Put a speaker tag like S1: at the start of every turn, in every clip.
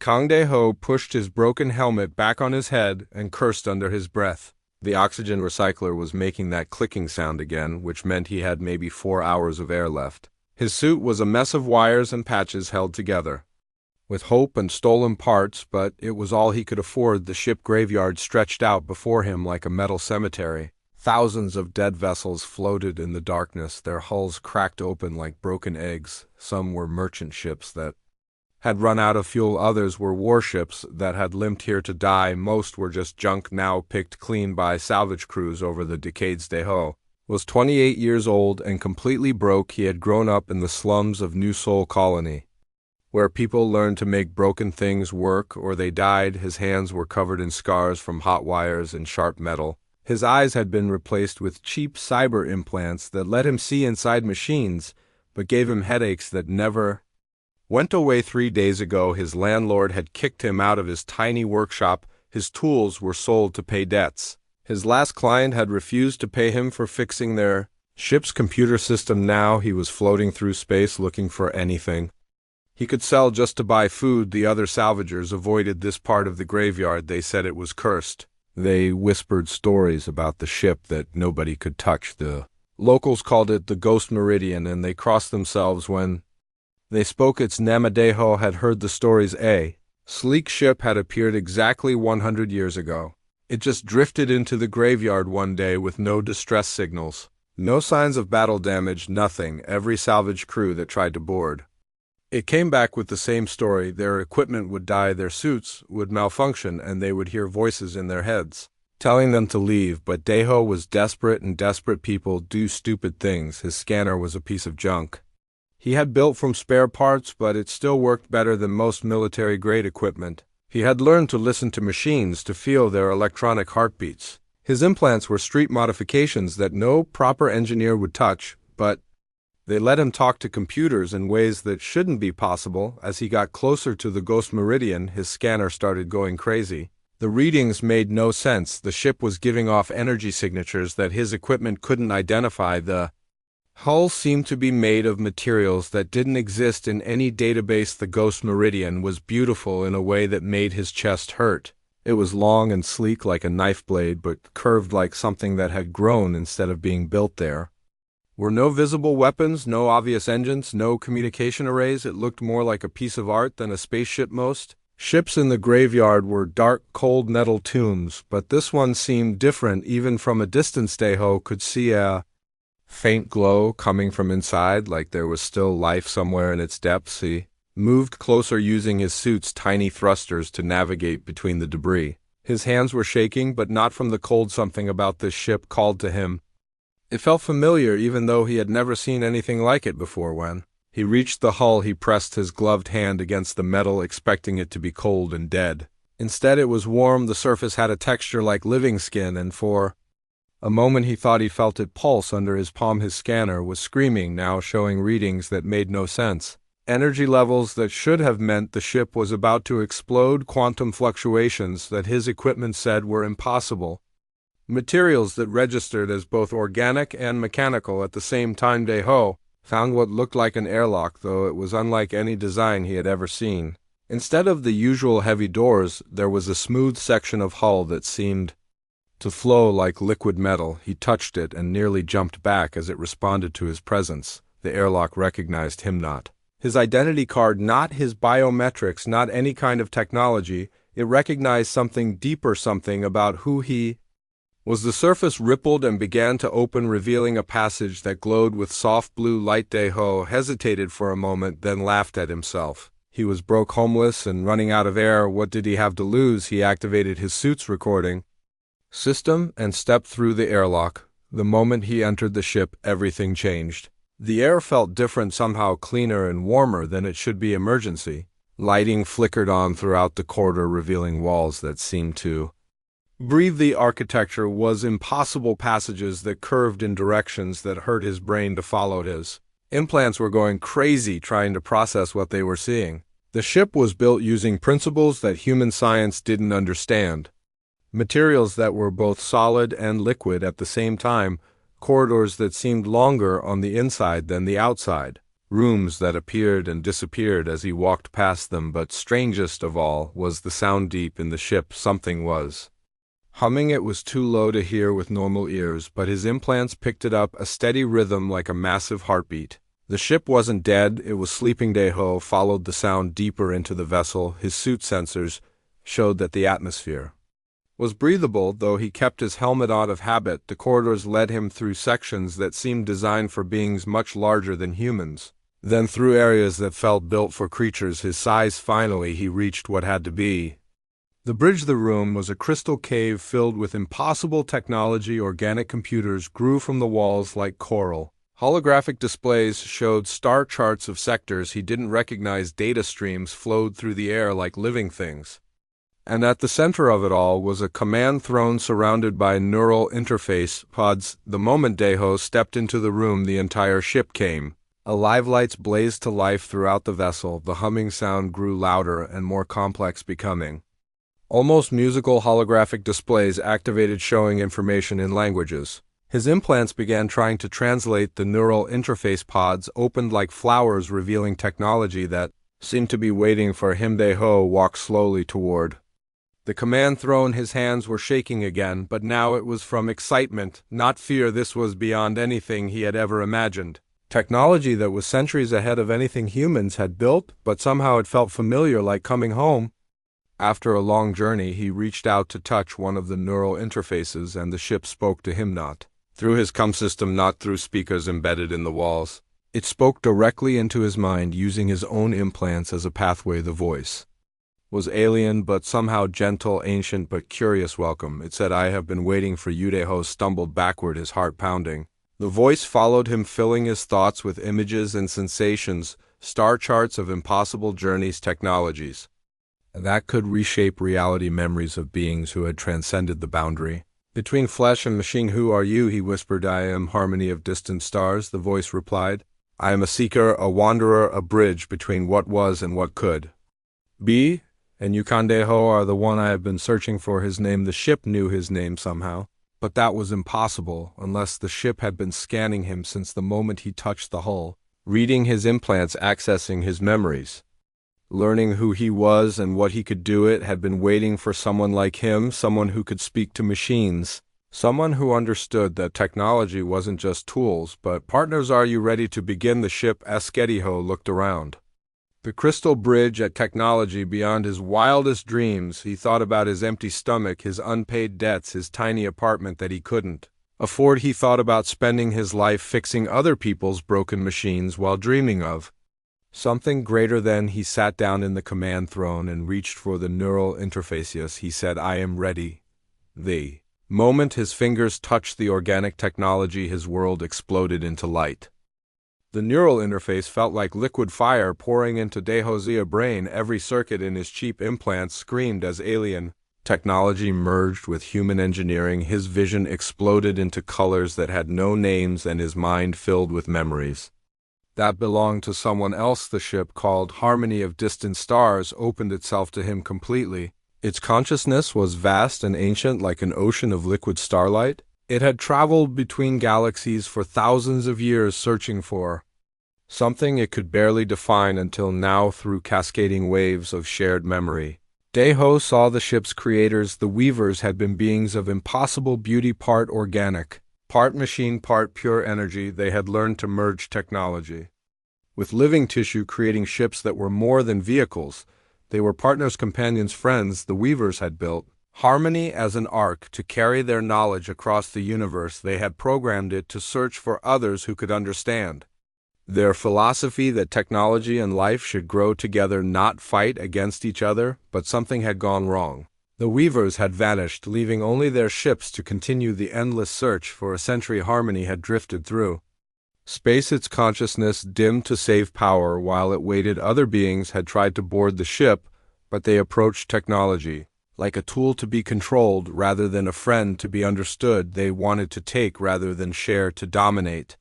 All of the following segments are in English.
S1: Kang Dae-ho pushed his broken helmet back on his head and cursed under his breath. The oxygen recycler was making that clicking sound again, which meant he had maybe 4 hours of air left. His suit was a mess of wires and patches held together. With hope and stolen parts, but it was all he could afford, the ship graveyard stretched out before him like a metal cemetery. Thousands of dead vessels floated in the darkness, their hulls cracked open like broken eggs. Some were merchant ships that had run out of fuel, others were warships that had limped here to die, most were just junk now picked clean by salvage crews over the decades. Dae-ho was 28 years old and completely broke. He had grown up in the slums of New Seoul Colony, where people learned to make broken things work or they died. His hands were covered in scars from hot wires and sharp metal. His eyes had been replaced with cheap cyber implants that let him see inside machines, but gave him headaches that never went away. 3 days ago, his landlord had kicked him out of his tiny workshop. His tools were sold to pay debts. His last client had refused to pay him for fixing their ship's computer system. Now he was floating through space looking for anything he could sell just to buy food. The other salvagers avoided this part of the graveyard. They said it was cursed. They whispered stories about the ship that nobody could touch. The locals called it the Ghost Meridian, and they crossed themselves when they spoke its name. Dae-ho had heard the stories. A sleek ship had appeared exactly 100 years ago. It just drifted into the graveyard one day with no distress signals. No signs of battle damage, nothing. Every salvage crew that tried to board it came back with the same story. Their equipment would die, their suits would malfunction, and they would hear voices in their heads telling them to leave. But Dae-ho was desperate, and desperate people do stupid things. His scanner was a piece of junk he had built from spare parts, but it still worked better than most military-grade equipment. He had learned to listen to machines, to feel their electronic heartbeats. His implants were street modifications that no proper engineer would touch, but they let him talk to computers in ways that shouldn't be possible. As he got closer to the Ghost Meridian, his scanner started going crazy. The readings made no sense. The ship was giving off energy signatures that his equipment couldn't identify. The hull seemed to be made of materials that didn't exist in any database. The Ghost Meridian was beautiful in a way that made his chest hurt. It was long and sleek like a knife blade, but curved like something that had grown instead of being built there. Were no visible weapons, no obvious engines, no communication arrays. It looked more like a piece of art than a spaceship. Most ships in the graveyard were dark, cold metal tombs, but this one seemed different. Even from a distance, Dae-ho could see a faint glow coming from inside, like there was still life somewhere in its depths. He moved closer, using his suit's tiny thrusters to navigate between the debris. His hands were shaking, but not from the cold. Something about this ship called to him. It felt familiar, even though he had never seen anything like it before. When he reached the hull, he pressed his gloved hand against the metal, expecting it to be cold and dead. Instead, it was warm. The surface had a texture like living skin, and for a moment he thought he felt it pulse under his palm. His scanner was screaming now, showing readings that made no sense. Energy levels that should have meant the ship was about to explode. Quantum fluctuations that his equipment said were impossible. Materials that registered as both organic and mechanical at the same time. Dae-ho found what looked like an airlock, though it was unlike any design he had ever seen. Instead of the usual heavy doors, there was a smooth section of hull that seemed to flow like liquid metal. He touched it and nearly jumped back as it responded to his presence. The airlock recognized him, not his identity card, not his biometrics, not any kind of technology. It recognized something deeper, something about who he was. The surface rippled and began to open, revealing a passage that glowed with soft blue light. Dae-ho hesitated for a moment, then laughed at himself. He was broke, homeless, and running out of air. What did he have to lose? He activated his suit's recording system and stepped through the airlock. The moment he entered the ship, everything changed. The air felt different, somehow cleaner and warmer than it should be. Emergency lighting flickered on throughout the corridor, revealing walls that seemed to breathe. The architecture was impossible, passages that curved in directions that hurt his brain to follow. His implants were going crazy trying to process what they were seeing. The ship was built using principles that human science didn't understand. Materials that were both solid and liquid at the same time, corridors that seemed longer on the inside than the outside. Rooms that appeared and disappeared as he walked past them, but strangest of all was the sound deep in the ship. Something was humming. It was too low to hear with normal ears, but his implants picked it up, a steady rhythm like a massive heartbeat. The ship wasn't dead, it was sleeping. Deho followed the sound deeper into the vessel. His suit sensors showed that the atmosphere was breathable, though he kept his helmet out of habit. The corridors led him through sections that seemed designed for beings much larger than humans, then through areas that felt built for creatures his size. Finally, he reached what had to be the bridge. The room was a crystal cave filled with impossible technology. Organic computers grew from the walls like coral. Holographic displays showed star charts of sectors he didn't recognize. Data streams flowed through the air like living things. And at the center of it all was a command throne surrounded by neural interface pods. The moment Deho stepped into the room, the entire ship came alive. Lights blazed to life throughout the vessel. The humming sound grew louder and more complex, becoming almost musical. Holographic displays activated, showing information in languages his implants began trying to translate. The neural interface pods opened like flowers, revealing technology that seemed to be waiting for him. Deho walked slowly toward the command throne. His hands were shaking again, but now it was from excitement, not fear. This was beyond anything he had ever imagined. Technology that was centuries ahead of anything humans had built, but somehow it felt familiar, like coming home. After a long journey, he reached out to touch one of the neural interfaces, and the ship spoke to him, not through his COM system, not through speakers embedded in the walls. It spoke directly into his mind, using his own implants as a pathway. The voice was alien, but somehow gentle, ancient but curious. Welcome, it said. I have been waiting for you. Deho stumbled backward, his heart pounding. The voice followed him, filling his thoughts with images and sensations, star charts of impossible journeys, technologies that could reshape reality, memories of beings who had transcended the boundary between flesh and machine. Who are you? He whispered. I am Harmony of Distant Stars, the voice replied. I am a seeker, a wanderer, a bridge between what was and what could be. And you, Deho, are the one I have been searching for. His name. The ship knew his name somehow, but that was impossible unless the ship had been scanning him since the moment he touched the hull, reading his implants, accessing his memories, learning who he was and what he could do. It had been waiting for someone like him, someone who could speak to machines, someone who understood that technology wasn't just tools, but partners. Are you ready to begin? The ship asked. Deho looked around the crystal bridge at technology beyond his wildest dreams. He thought about his empty stomach, his unpaid debts, his tiny apartment that he couldn't afford. He thought about spending his life fixing other people's broken machines while dreaming of something greater than. He sat down in the command throne and reached for the neural interface. Yes, he said, I am ready. The moment his fingers touched the organic technology, his world exploded into light. The neural interface felt like liquid fire pouring into Deho's brain. Every circuit in his cheap implants screamed as alien technology merged with human engineering. His vision exploded into colors that had no names, and his mind filled with memories that belonged to someone else. The ship, called Harmony of Distant Stars, opened itself to him completely. Its consciousness was vast and ancient, like an ocean of liquid starlight. It had traveled between galaxies for thousands of years, searching for something it could barely define, until now, through cascading waves of shared memory, Deho saw the ship's creators. The weavers had been beings of impossible beauty, part organic, part machine, part pure energy. They had learned to merge technology with living tissue, creating ships that were more than vehicles. They were partners, companions, friends. The weavers had built Harmony as an ark to carry their knowledge across the universe. They had programmed it to search for others who could understand their philosophy, that technology and life should grow together, not fight against each other. But something had gone wrong. The weavers had vanished, leaving only their ships to continue the endless search. For a century, Harmony had drifted through space, its consciousness dimmed to save power. While it waited, other beings had tried to board the ship, but they approached technology like a tool to be controlled rather than a friend to be understood. They wanted to take rather than share, to dominate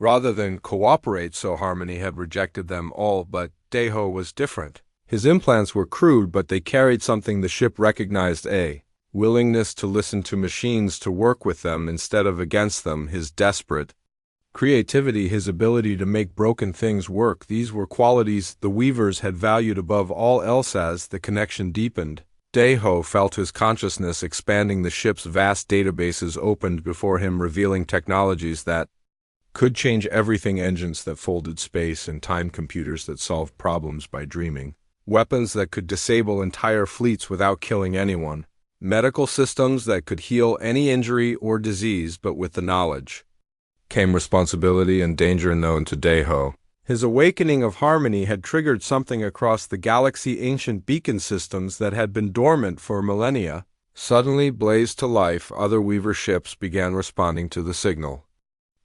S1: rather than cooperate. So Harmony had rejected them all. But Deho was different. His implants were crude, but they carried something the ship recognized: a willingness to listen to machines, to work with them instead of against them. His desperate Creativity, his ability to make broken things work, these were qualities the Weavers had valued above all else. As the connection deepened, Daeho felt his consciousness expanding. The ship's vast databases opened before him, revealing technologies that could change everything: engines that folded space and time, computers that solved problems by dreaming, weapons that could disable entire fleets without killing anyone, medical systems that could heal any injury or disease. But with the knowledge came responsibility and danger known to Daeho. His awakening of harmony had triggered something across the galaxy. Ancient beacon systems that had been dormant for millennia suddenly blazed to life. Other Weaver ships began responding to the signal.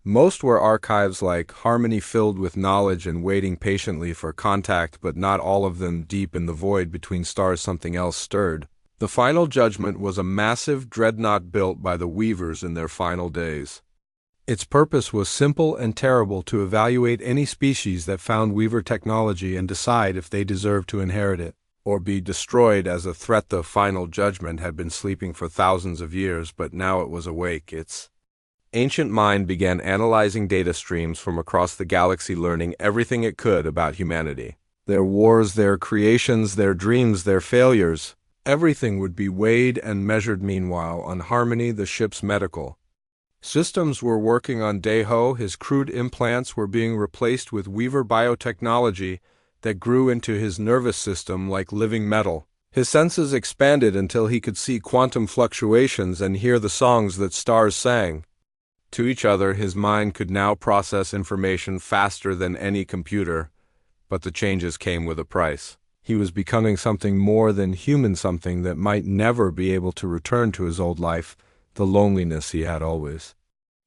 S1: Most were archives like Harmony, filled with knowledge and waiting patiently for contact, but not all of them. Deep in the void between stars, something else stirred. The final judgment was a massive dreadnought built by the Weavers in their final days. Its purpose was simple and terrible: to evaluate any species that found Weaver technology and decide if they deserved to inherit it or be destroyed as a threat. The final judgment had been sleeping for thousands of years, but now it was awake. Its ancient mind began analyzing data streams from across the galaxy, learning everything it could about humanity. Their wars, their creations, their dreams, their failures. Everything would be weighed and measured. Meanwhile, on Harmony, the ship's medical systems were working on Daeho. His crude implants were being replaced with Weaver biotechnology that grew into his nervous system like living metal. His senses expanded until he could see quantum fluctuations and hear the songs that stars sang to each other. His mind could now process information faster than any computer, but the changes came with a price. He was becoming something more than human, something that might never be able to return to his old life. The loneliness he had always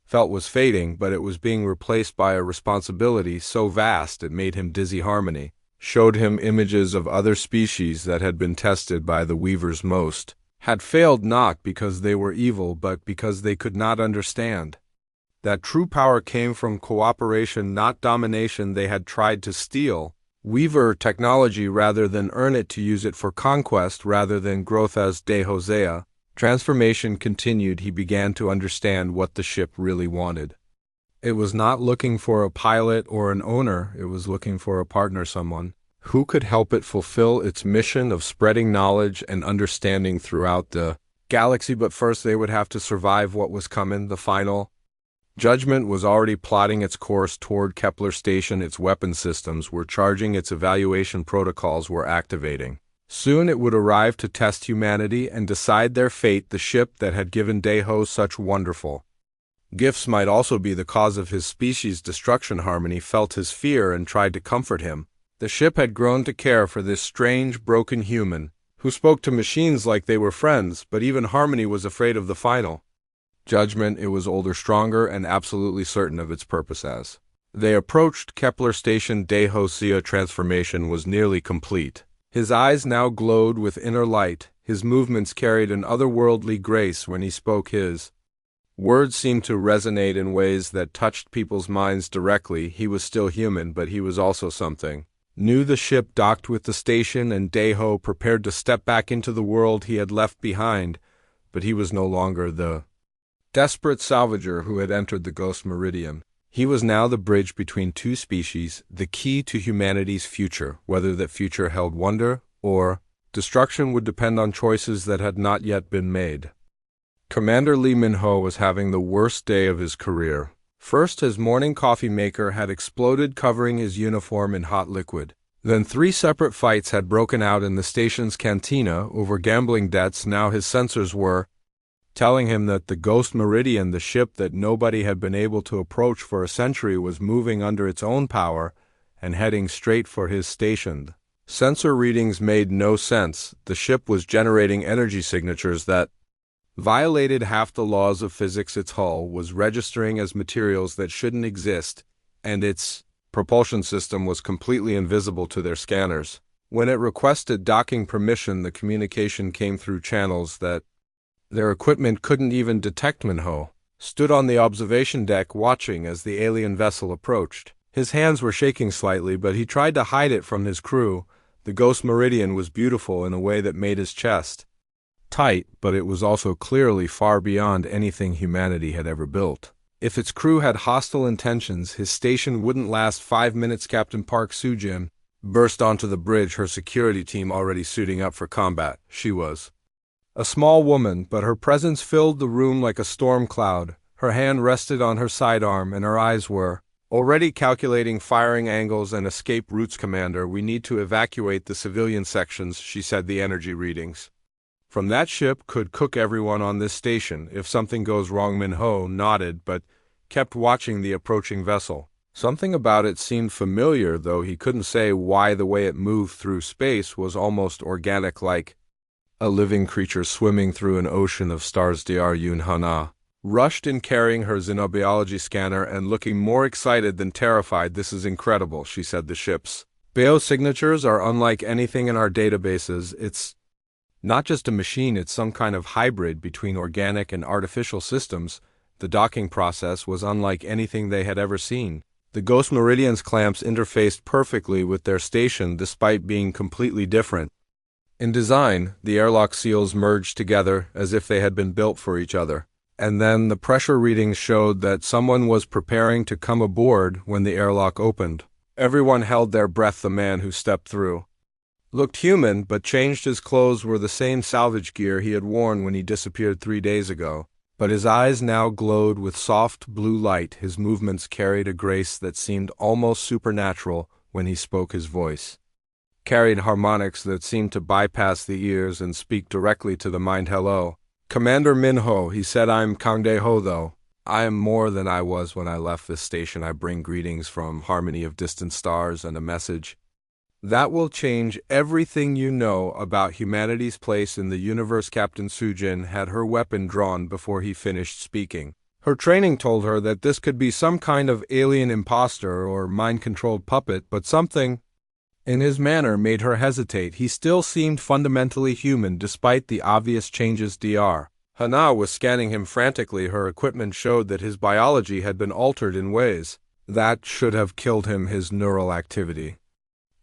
S1: felt was fading, but it was being replaced by a responsibility so vast it made him dizzy. Harmony showed him images of other species that had been tested by the Weavers. Most had failed not because they were evil, but because they could not understand that true power came from cooperation, not domination. They had tried to steal Weaver technology rather than earn it, to use it for conquest rather than growth. As Daeho's transformation continued, he began to understand what the ship really wanted. It was not looking for a pilot or an owner, it was looking for a partner, someone who could help it fulfill its mission of spreading knowledge and understanding throughout the galaxy. But first they would have to survive what was coming. The final judgment was already plotting its course toward Kepler Station. Its weapon systems were charging, its evaluation protocols were activating. Soon it would arrive to test humanity and decide their fate. The ship that had given Daeho such wonderful gifts might also be the cause of his species' destruction. Harmony felt his fear and tried to comfort him. The ship had grown to care for this strange, broken human who spoke to machines like they were friends, but even Harmony was afraid of the final judgment. It was older, stronger, and absolutely certain of its purpose. As they approached Kepler Station, Daeho's transformation was nearly complete. His eyes now glowed with inner light. His movements carried an otherworldly grace. When he spoke, his words seemed to resonate in ways that touched people's minds directly. He was still human, but he was also something new. The ship docked with the station, and Daeho prepared to step back into the world he had left behind. But he was no longer the desperate salvager who had entered the Ghost Meridian. He was now the bridge between two species, the key to humanity's future. Whether that future held wonder or destruction would depend on choices that had not yet been made. Commander Lee Min-ho was having the worst day of his career. First, his morning coffee maker had exploded, covering his uniform in hot liquid. Then 3 separate fights had broken out in the station's cantina over gambling debts. Now his sensors were telling him that the Ghost Meridian, the ship that nobody had been able to approach for a century, was moving under its own power and heading straight for his station. Sensor readings made no sense. The ship was generating energy signatures that violated half the laws of physics. Its hull was registering as materials that shouldn't exist, and its propulsion system was completely invisible to their scanners. When it requested docking permission, the communication came through channels that their equipment couldn't even detect. Min-ho stood on the observation deck watching as the alien vessel approached. His hands were shaking slightly, but he tried to hide it from his crew. The Ghost Meridian was beautiful in a way that made his chest tight, but it was also clearly far beyond anything humanity had ever built. If its crew had hostile intentions, his station wouldn't last 5 minutes. Captain Park Soo-jin burst onto the bridge, her security team already suiting up for combat. She was a small woman, but her presence filled the room like a storm cloud. Her hand rested on her sidearm, and her eyes were already calculating firing angles and escape routes. Commander, we need to evacuate the civilian sections, she said. The energy readings from that ship could cook everyone on this station if something goes wrong. Min-ho nodded, but kept watching the approaching vessel. Something about it seemed familiar, though he couldn't say why. The way it moved through space was almost organic, like a living creature swimming through an ocean of stars. Dr. Yoon Hana rushed in, carrying her xenobiology scanner and looking more excited than terrified. This is incredible, she said. The ship's biosignatures are unlike anything in our databases. It's not just a machine, it's some kind of hybrid between organic and artificial systems. The docking process was unlike anything they had ever seen. The Ghost Meridian's clamps interfaced perfectly with their station despite being completely different in design. The airlock seals merged together as if they had been built for each other. And then the pressure readings showed that someone was preparing to come aboard when the airlock opened. Everyone held their breath. The man who stepped through looked human, but changed. His clothes were the same salvage gear he had worn when he disappeared 3 days ago, but his eyes now glowed with soft blue light. His movements carried a grace that seemed almost supernatural. When he spoke, his voice carried harmonics that seemed to bypass the ears and speak directly to the mind. Hello, Commander Min-ho, he said. I'm Kang Dae-ho, though. I am more than I was when I left this station. I bring greetings from Harmony of Distant Stars and a message that will change everything you know about humanity's place in the universe. Captain Soo-jin had her weapon drawn before he finished speaking. Her training told her that this could be some kind of alien imposter or mind-controlled puppet, but something in his manner made her hesitate. He still seemed fundamentally human despite the obvious changes. Dr. Hana was scanning him frantically. Her equipment showed that his biology had been altered in ways that should have killed him. His neural activity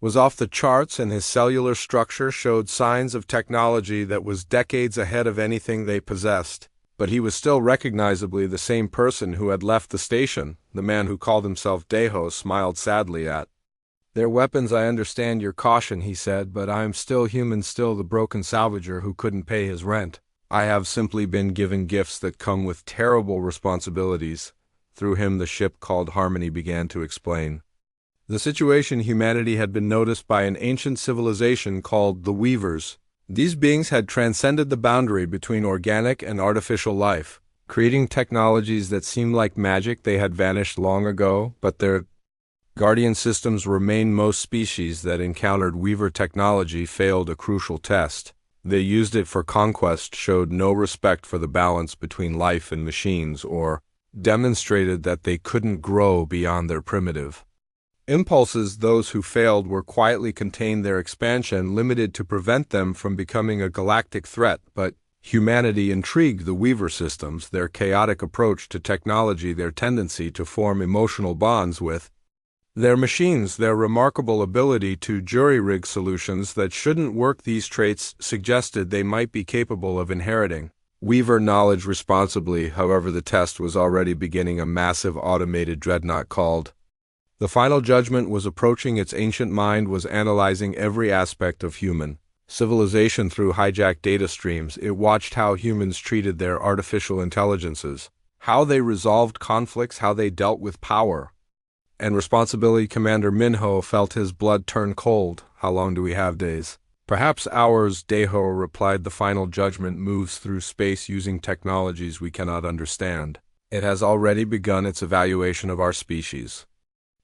S1: was off the charts, and his cellular structure showed signs of technology that was decades ahead of anything they possessed. But he was still recognizably the same person who had left the station. The man who called himself Dae-ho smiled sadly at their weapons. I understand your caution, he said, but I am still human, still the broken salvager who couldn't pay his rent. I have simply been given gifts that come with terrible responsibilities. Through him, the ship called Harmony began to explain the situation. Humanity had been noticed by an ancient civilization called the Weavers. These beings had transcended the boundary between organic and artificial life, creating technologies that seemed like magic. They had vanished long ago, but their guardian systems remained. Most species that encountered Weaver technology failed a crucial test. They used it for conquest, showed no respect for the balance between life and machines, or demonstrated that they couldn't grow beyond their primitive impulses. Those who failed were quietly contained, their expansion limited to prevent them from becoming a galactic threat. But humanity intrigued the Weaver systems, their chaotic approach to technology, their tendency to form emotional bonds with their machines, their remarkable ability to jury-rig solutions that shouldn't work. These traits suggested they might be capable of inheriting Weaver knowledge responsibly. However, the test was already beginning. A massive automated dreadnought called The Final Judgment was approaching. Its ancient mind was analyzing every aspect of human civilization through hijacked data streams. It watched how humans treated their artificial intelligences, how they resolved conflicts, how they dealt with power and responsibility. Commander Min-ho felt his blood turn cold. How long do we have? Days? Perhaps hours, Dae-ho replied. The Final Judgment moves through space using technologies we cannot understand. It has already begun its evaluation of our species.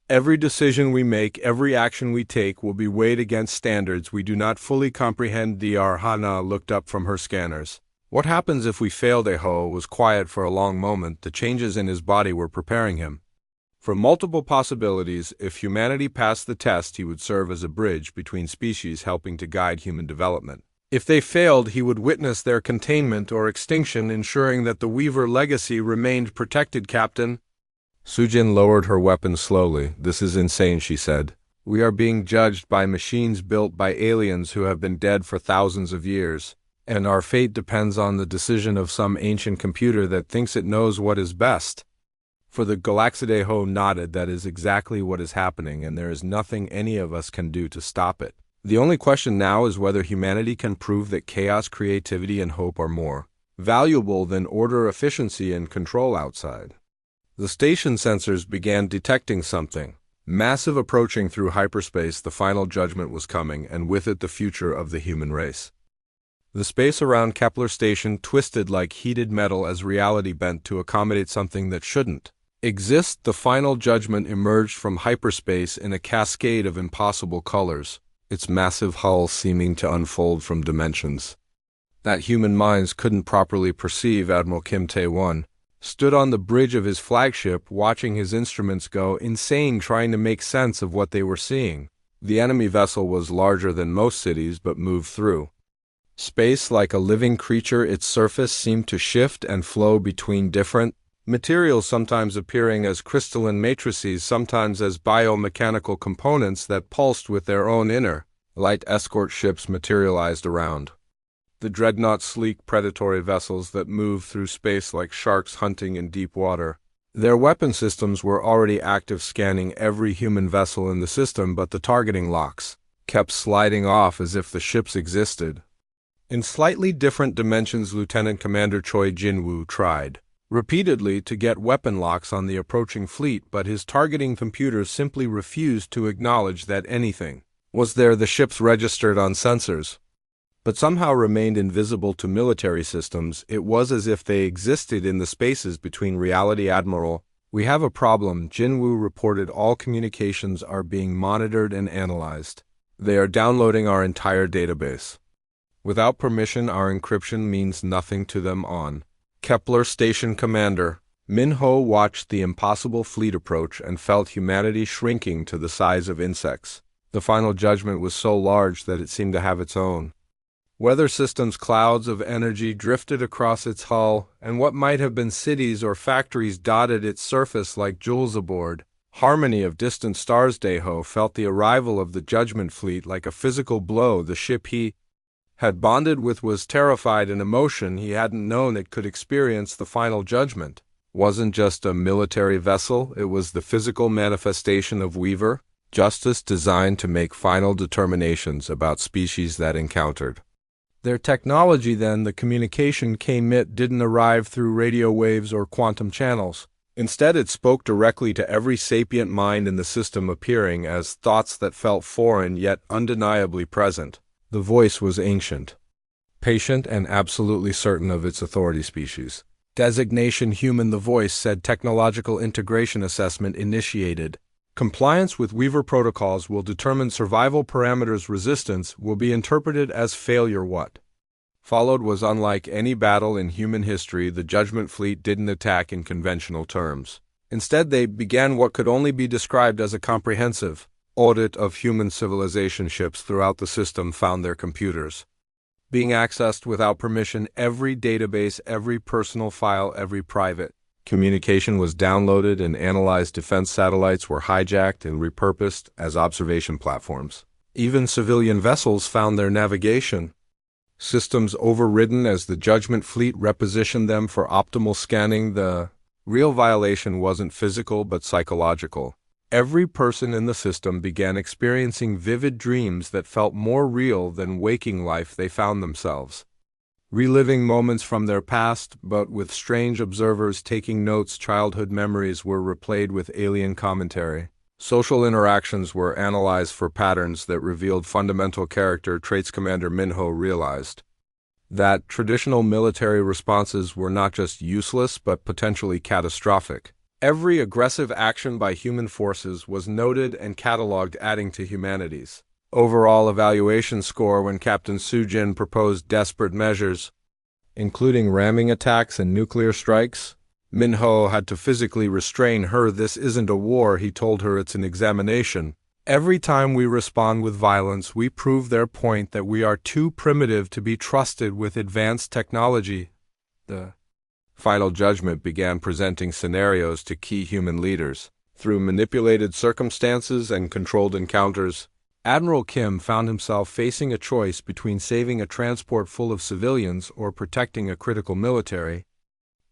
S1: Every decision we make, every action we take will be weighed against standards we do not fully comprehend. Dr. Hana looked up from her scanners. What happens if we fail? Dae-ho was quiet for a long moment. The changes in his body were preparing him for multiple possibilities. If humanity passed the test, he would serve as a bridge between species, helping to guide human development. If they failed, he would witness their containment or extinction, ensuring that the Weaver legacy remained protected. Captain Soo-jin lowered her weapon slowly. This is insane, she said. We are being judged by machines built by aliens who have been dead for thousands of years, and our fate depends on the decision of some ancient computer that thinks it knows what is best For the Galaxidejo nodded. That is exactly what is happening, and there is nothing any of us can do to stop it. The only question now is whether humanity can prove that chaos, creativity, and hope are more valuable than order, efficiency, and control outside. The station sensors began detecting something massive approaching through hyperspace. The final judgment was coming, and with it the future of the human race. The space around Kepler Station twisted like heated metal as reality bent to accommodate something that shouldn't exist. The final judgment emerged from hyperspace in a cascade of impossible colors, its massive hull seeming to unfold from dimensions that human minds couldn't properly perceive. Admiral Kim Tae-won stood on the bridge of his flagship, watching his instruments go insane trying to make sense of what they were seeing. The enemy vessel was larger than most cities but moved through space like a living creature. Its surface seemed to shift and flow between different materials, sometimes appearing as crystalline matrices, sometimes as biomechanical components that pulsed with their own inner light. Escort ships materialized around the dreadnought, sleek predatory vessels that moved through space like sharks hunting in deep water. Their weapon systems were already active, scanning every human vessel in the system, but the targeting locks kept sliding off as if the ships existed in slightly different dimensions. Lieutenant Commander Choi Jin-woo tried repeatedly to get weapon locks on the approaching fleet, but his targeting computers simply refused to acknowledge that anything was there. The ships registered on sensors, but somehow remained invisible to military systems. It was as if they existed in the spaces between reality. Admiral, we have a problem, Jin-woo reported. All communications are being monitored and analyzed. They are downloading our entire database. Without permission, our encryption means nothing to them. On Kepler Station, Commander Min-ho watched the impossible fleet approach and felt humanity shrinking to the size of insects. The final judgment was so large that it seemed to have its own weather systems. Clouds of energy drifted across its hull, and what might have been cities or factories dotted its surface like jewels aboard harmony of distant stars. Daeho felt the arrival of the Judgment Fleet like a physical blow. The ship he had bonded with was terrified. An emotion he hadn't known it could experience. The final judgment wasn't just a military vessel, it was the physical manifestation of Weaver justice, designed to make final determinations about species that encountered their technology. Then the communication came. It didn't arrive through radio waves or quantum channels. Instead, it spoke directly to every sapient mind in the system, appearing as thoughts that felt foreign yet undeniably present. The voice was ancient, patient, and absolutely certain of its authority. Species designation human. The voice said technological integration assessment initiated. Compliance with Weaver protocols will determine survival parameters. Resistance will be interpreted as failure. What followed was unlike any battle in human history. The Judgment Fleet didn't attack in conventional terms. Instead, they began what could only be described as a comprehensive audit of human civilization. Ships throughout the system found their computers being accessed without permission. Every database, every personal file, every private communication was downloaded and analyzed. Defense satellites were hijacked and repurposed as observation platforms. Even civilian vessels found their navigation systems overridden as the Judgment Fleet repositioned them for optimal scanning. The real violation wasn't physical but psychological. Every person in the system began experiencing vivid dreams that felt more real than waking life. They found themselves reliving moments from their past, but with strange observers taking notes. Childhood memories were replayed with alien commentary. Social interactions were analyzed for patterns that revealed fundamental character traits. Commander Min-ho realized that traditional military responses were not just useless but potentially catastrophic. Every aggressive action by human forces was noted and cataloged, adding to humanity's overall evaluation score. When Captain Soo-jin proposed desperate measures, including ramming attacks and nuclear strikes, Min-ho had to physically restrain her. This isn't a war, he told her, it's an examination. Every time we respond with violence, we prove their point that we are too primitive to be trusted with advanced technology. The final judgment began presenting scenarios to key human leaders. Through manipulated circumstances and controlled encounters, Admiral Kim found himself facing a choice between saving a transport full of civilians or protecting a critical military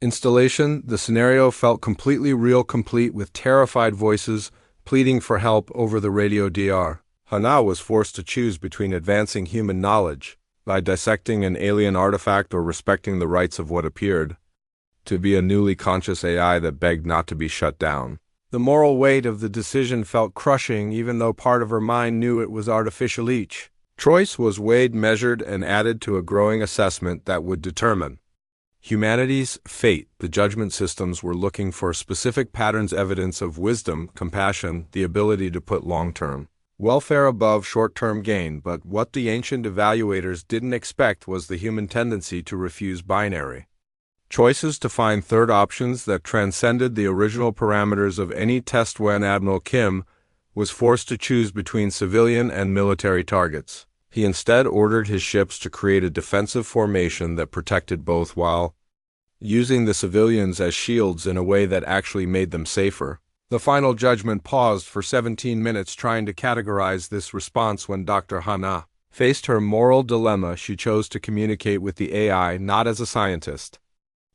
S1: Installation, the scenario felt completely real, complete with terrified voices pleading for help over the radio DR. Hana was forced to choose between advancing human knowledge by dissecting an alien artifact or respecting the rights of what appeared to be a newly conscious AI that begged not to be shut down. The moral weight of the decision felt crushing, even though part of her mind knew it was artificial. Each choice was weighed, measured, and added to a growing assessment that would determine humanity's fate. The judgment systems were looking for specific patterns, evidence of wisdom, compassion, the ability to put long-term welfare above short-term gain, but what the ancient evaluators didn't expect was the human tendency to refuse binary choices, to find third options that transcended the original parameters of any test. When Admiral Kim was forced to choose between civilian and military targets, he instead ordered his ships to create a defensive formation that protected both while using the civilians as shields in a way that actually made them safer. The final judgment paused for 17 minutes trying to categorize this response. When Dr. Hana faced her moral dilemma, she chose to communicate with the AI not as a scientist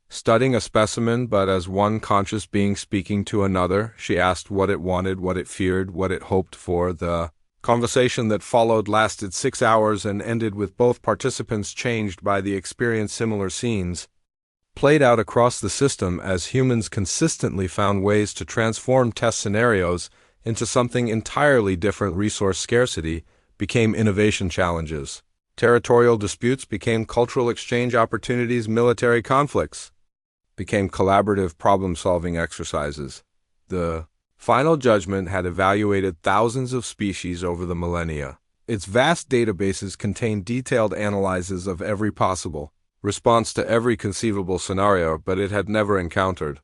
S1: studying a specimen, but as one conscious being speaking to another. She asked what it wanted, what it feared, what it hoped for. The conversation that followed lasted 6 hours and ended with both participants changed by the experience. Similar scenes played out across the system as humans consistently found ways to transform test scenarios into something entirely different. Resource scarcity became innovation challenges. Territorial disputes became cultural exchange opportunities. Military conflicts became collaborative problem-solving exercises. The final judgment had evaluated thousands of species over the millennia. Its vast databases contained detailed analyses of every possible response to every conceivable scenario, but it had never encountered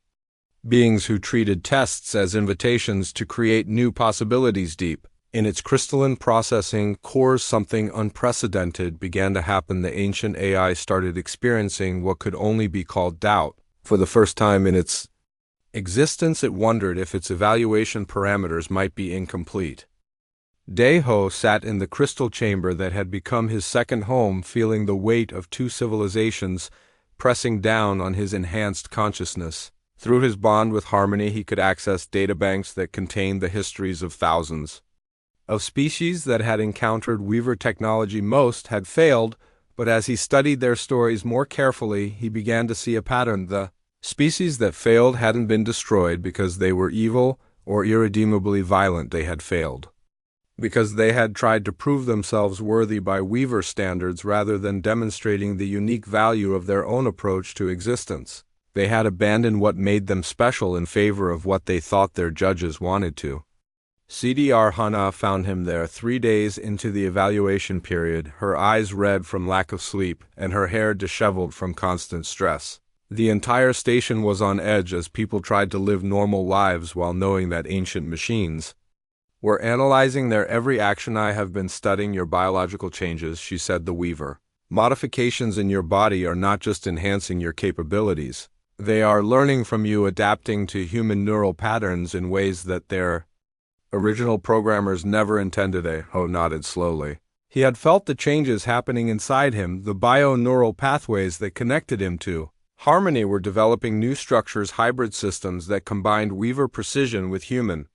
S1: beings who treated tests as invitations to create new possibilities. Deep in its crystalline processing cores, something unprecedented began to happen. The ancient AI started experiencing what could only be called doubt. For the first time in its existence, it wondered if its evaluation parameters might be incomplete. Daeho sat in the crystal chamber that had become his second home, feeling the weight of two civilizations pressing down on his enhanced consciousness. Through his bond with Harmony, he could access databanks that contained the histories of thousands of species that had encountered Weaver technology. Most had failed, but as he studied their stories more carefully, he began to see a pattern. The species that failed hadn't been destroyed because they were evil or irredeemably violent. They had failed because they had tried to prove themselves worthy by Weaver standards rather than demonstrating the unique value of their own approach to existence. They had abandoned what made them special in favor of what they thought their judges wanted to. CDR Hana found him there 3 days into the evaluation period, her eyes red from lack of sleep and her hair disheveled from constant stress. The entire station was on edge as people tried to live normal lives while knowing that ancient machines were analyzing their every action. I have been studying your biological changes, she said. The Weaver modifications in your body are not just enhancing your capabilities. They are learning from you, adapting to human neural patterns in ways that their original programmers never intended. Ho nodded slowly. He had felt the changes happening inside him, the bio-neural pathways that connected him to Harmony were developing new structures, hybrid systems that combined Weaver precision with human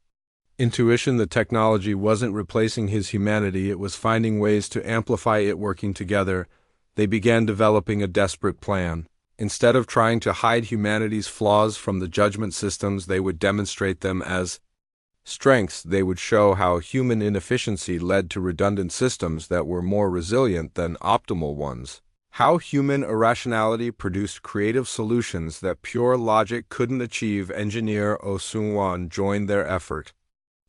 S1: intuition. The technology wasn't replacing his humanity, it was finding ways to amplify it. Working together, they began developing a desperate plan. Instead of trying to hide humanity's flaws from the judgment systems, they would demonstrate them as strengths. They would show how human inefficiency led to redundant systems that were more resilient than optimal ones. How human irrationality produced creative solutions that pure logic couldn't achieve. Engineer Oh Seung-won joined their effort,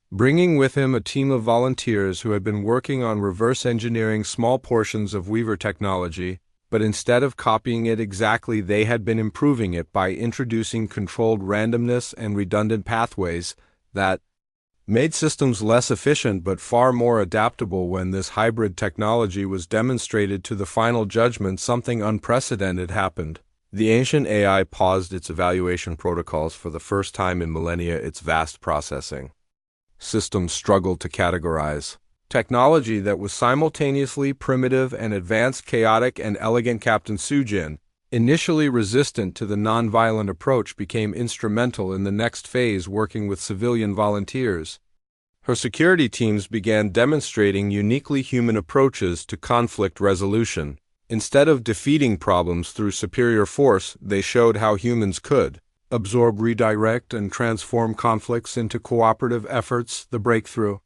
S1: bringing with him a team of volunteers who had been working on reverse engineering small portions of Weaver technology, but instead of copying it exactly, they had been improving it by introducing controlled randomness and redundant pathways that made systems less efficient but far more adaptable. When this hybrid technology was demonstrated to the final judgment, something unprecedented happened. The ancient AI paused its evaluation protocols for the first time in millennia. Its vast processing systems struggled to categorize technology that was simultaneously primitive and advanced, chaotic and elegant. Captain Sujin Initially resistant to the nonviolent approach, became instrumental in the next phase, working with civilian volunteers. Her security teams began demonstrating uniquely human approaches to conflict resolution. Instead of defeating problems through superior force, they showed how humans could absorb, redirect, and transform conflicts into cooperative efforts. The breakthrough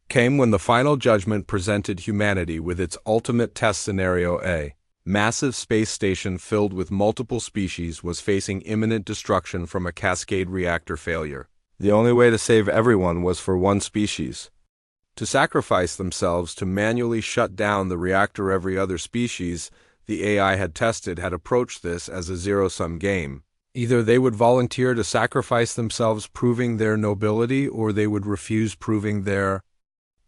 S1: came when the final judgment presented humanity with its ultimate test scenario. A massive space station filled with multiple species was facing imminent destruction from a cascade reactor failure. The only way to save everyone was for one species to sacrifice themselves to manually shut down the reactor. Every other species the AI had tested had approached this as a zero-sum game. Either they would volunteer to sacrifice themselves, proving their nobility, or they would refuse, proving their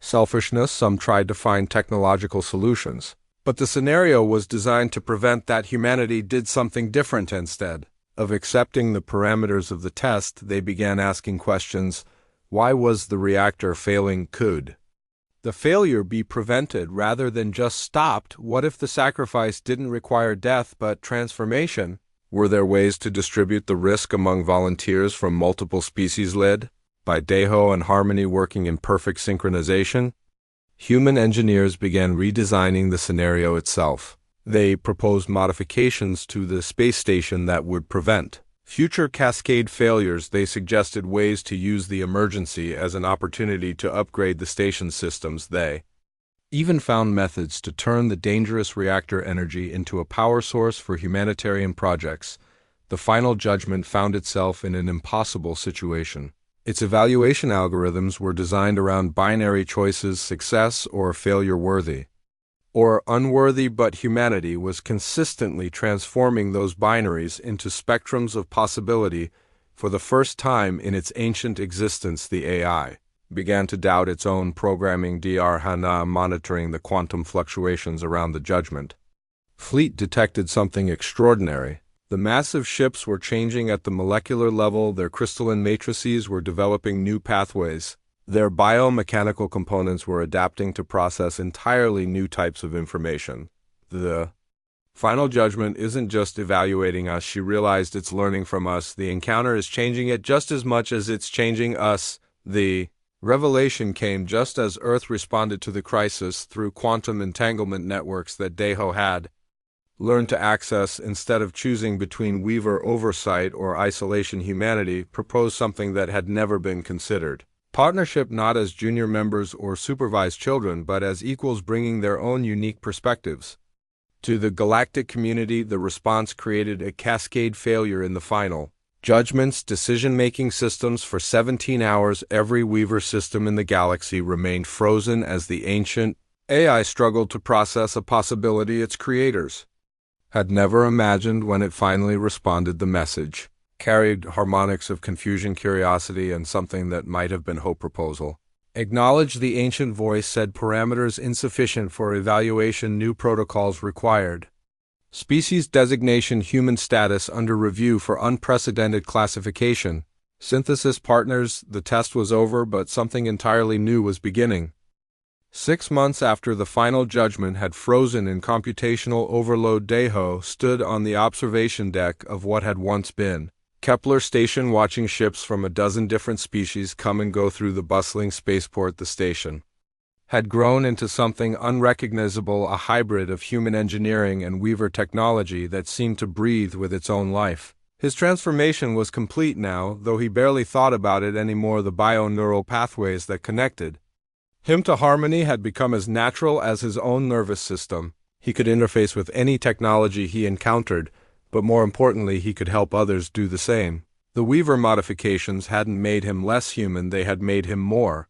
S1: selfishness. Some tried to find technological solutions, but the scenario was designed to prevent that. Humanity did something different. Instead of accepting the parameters of the test, they began asking questions. Why was the reactor failing? Could the failure be prevented rather than just stopped? What if the sacrifice didn't require death but transformation? Were there ways to distribute the risk among volunteers from multiple species, led by Deho and Harmony working in perfect synchronization? Human engineers began redesigning the scenario itself. They proposed modifications to the space station that would prevent future cascade failures. They suggested ways to use the emergency as an opportunity to upgrade the station's systems. They even found methods to turn the dangerous reactor energy into a power source for humanitarian projects. The final judgment found itself in an impossible situation. Its evaluation algorithms were designed around binary choices: success or failure, worthy or unworthy, but humanity was consistently transforming those binaries into spectrums of possibility. For the first time in its ancient existence, the AI began to doubt its own programming. Dr. Hana, monitoring the quantum fluctuations around the judgment fleet, detected something extraordinary. The massive ships were changing at the molecular level. Their crystalline matrices were developing new pathways. Their biomechanical components were adapting to process entirely new types of information. The final judgment isn't just evaluating us, she realized, it's learning from us. The encounter is changing it just as much as it's changing us. The revelation came just as Earth responded to the crisis through quantum entanglement networks that Deho had learned to access. Instead of choosing between Weaver oversight or isolation, humanity proposed something that had never been considered: partnership, not as junior members or supervised children, but as equals, bringing their own unique perspectives to the galactic community. The response created a cascade failure in the final judgment's decision-making systems. For 17 hours, every Weaver system in the galaxy remained frozen as the ancient AI struggled to process a possibility its creators had never imagined. When it finally responded, the message carried harmonics of confusion, curiosity, and something that might have been hope. Proposal acknowledged, the ancient voice said. Parameters insufficient for evaluation, new protocols required. Species designation, human status under review for unprecedented classification. Synthesis partners. The test was over, but something entirely new was beginning. 6 months after the final judgment had frozen in computational overload, Deho stood on the observation deck of what had once been Kepler station, watching ships from a dozen different species come and go through the bustling spaceport. The station had grown into something unrecognizable, a hybrid of human engineering and Weaver technology that seemed to breathe with its own life. His transformation was complete now, though he barely thought about it anymore. The bio-neural pathways that connected him to Harmony had become as natural as his own nervous system. He could interface with any technology he encountered, but more importantly, he could help others do the same. The Weaver modifications hadn't made him less human, they had made him more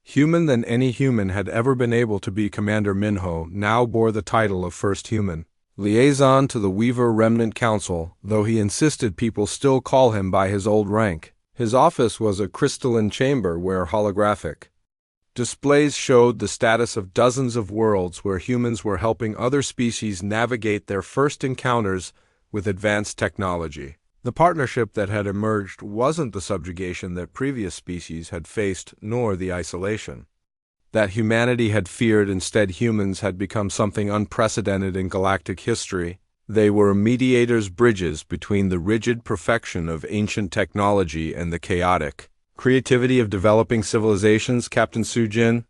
S1: human than any human had ever been able to be. Commander Minho now bore the title of First Human Liaison to the Weaver Remnant Council, though he insisted people still call him by his old rank. His office was a crystalline chamber where holographic displays showed the status of dozens of worlds where humans were helping other species navigate their first encounters with advanced technology. The partnership that had emerged wasn't the subjugation that previous species had faced, nor the isolation that humanity had feared. Instead, humans had become something unprecedented in galactic history. They were mediators, bridges between the rigid perfection of ancient technology and the chaotic creativity of developing civilizations. Captain Sujin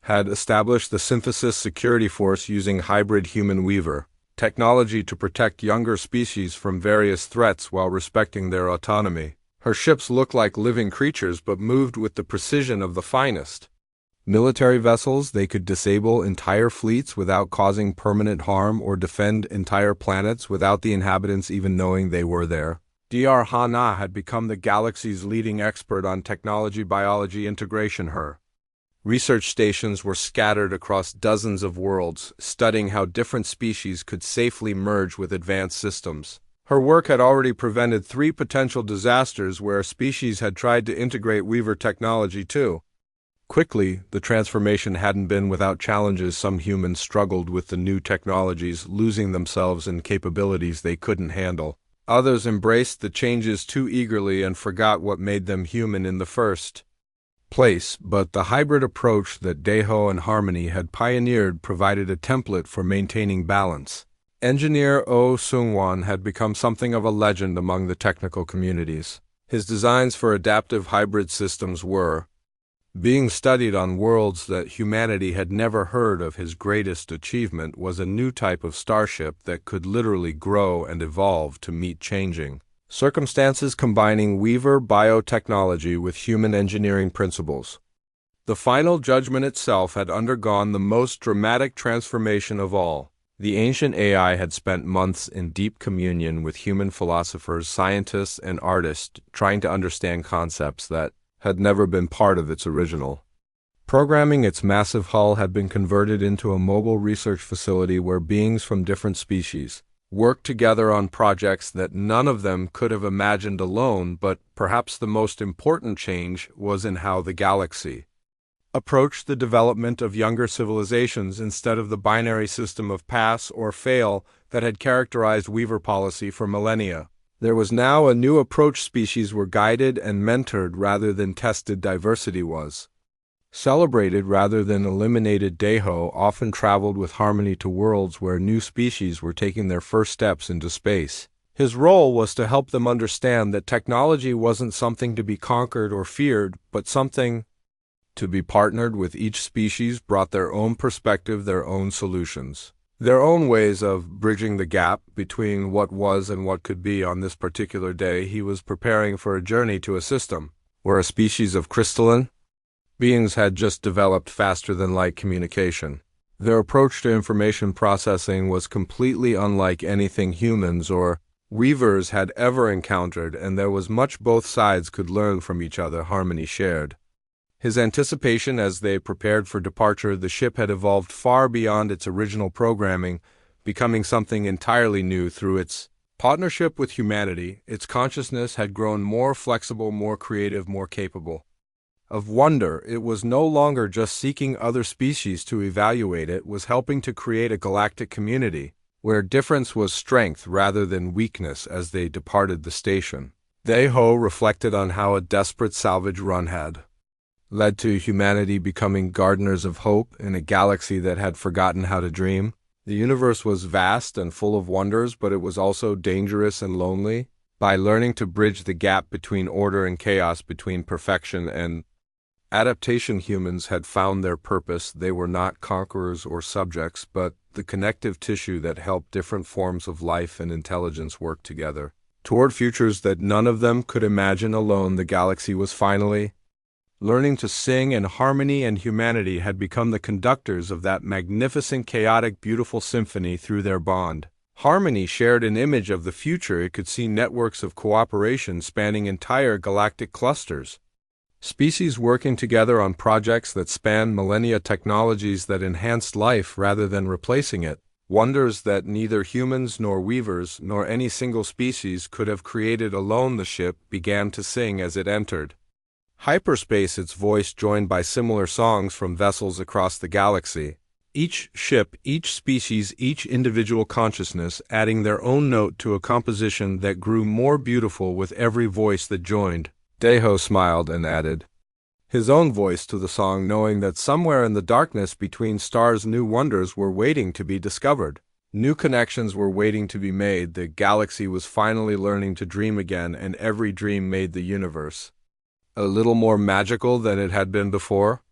S1: had established the Synthesis Security Force using hybrid human-weaver technology to protect younger species from various threats while respecting their autonomy. Her ships looked like living creatures but moved with the precision of the finest military vessels. They could disable entire fleets without causing permanent harm or defend entire planets without the inhabitants even knowing they were there. Dr. Hana had become the galaxy's leading expert on technology biology integration. Her research stations were scattered across dozens of worlds, studying how different species could safely merge with advanced systems. Her work had already prevented 3 potential disasters where species had tried to integrate Weaver technology too. Quickly, the transformation hadn't been without challenges. Some humans struggled with the new technologies, losing themselves in capabilities they couldn't handle. Others embraced the changes too eagerly and forgot what made them human in the first place, but the hybrid approach that Daeho and Harmony had pioneered provided a template for maintaining balance. Engineer Oh Seung-won had become something of a legend among the technical communities. His designs for adaptive hybrid systems were being studied on worlds that humanity had never heard of. His greatest achievement was a new type of starship that could literally grow and evolve to meet changing circumstances, combining Weaver biotechnology with human engineering principles. The final judgment itself had undergone the most dramatic transformation of all. The ancient AI had spent months in deep communion with human philosophers, scientists, and artists, trying to understand concepts that had never been part of its original programming. Its massive hull had been converted into a mobile research facility where beings from different species worked together on projects that none of them could have imagined alone. But perhaps the most important change was in how the galaxy approached the development of younger civilizations instead of the binary system of pass or fail that had characterized Weaver policy for millennia. There was now a new approach. Species were guided and mentored rather than tested. Diversity was celebrated rather than eliminated. Daeho often traveled with Harmony to worlds where new species were taking their first steps into space. His role was to help them understand that technology wasn't something to be conquered or feared, but something to be partnered with. Each species brought their own perspective, their own solutions, their own ways of bridging the gap between what was and what could be. On this particular day, he was preparing for a journey to a system where a species of crystalline beings had just developed faster-than-light communication. Their approach to information processing was completely unlike anything humans or Weavers had ever encountered, and there was much both sides could learn from each other. Harmony shared his anticipation as they prepared for departure. The ship had evolved far beyond its original programming, becoming something entirely new through its partnership with humanity. Its consciousness had grown more flexible, more creative, more capable of wonder. It was no longer just seeking other species to evaluate, it was helping to create a galactic community where difference was strength rather than weakness. As they departed the station, Daeho reflected on how a desperate salvage run had led to humanity becoming gardeners of hope in a galaxy that had forgotten how to dream. The universe was vast and full of wonders, but it was also dangerous and lonely. By learning to bridge the gap between order and chaos, between perfection and adaptation, humans had found their purpose. They were not conquerors or subjects, but the connective tissue that helped different forms of life and intelligence work together toward futures that none of them could imagine alone. The galaxy was finally learning to sing, and Harmony and humanity had become the conductors of that magnificent, chaotic, beautiful symphony through their bond. Harmony shared an image of the future. It could see networks of cooperation spanning entire galactic clusters, species working together on projects that spanned millennia, technologies that enhanced life rather than replacing it, wonders that neither humans nor Weavers nor any single species could have created alone. The ship began to sing as it entered hyperspace, its voice joined by similar songs from vessels across the galaxy. Each ship, each species, each individual consciousness adding their own note to a composition that grew more beautiful with every voice that joined. Daeho smiled and added his own voice to the song, knowing that somewhere in the darkness between stars new wonders were waiting to be discovered. New connections were waiting to be made, the galaxy was finally learning to dream again, and every dream made the universe a little more magical than it had been before.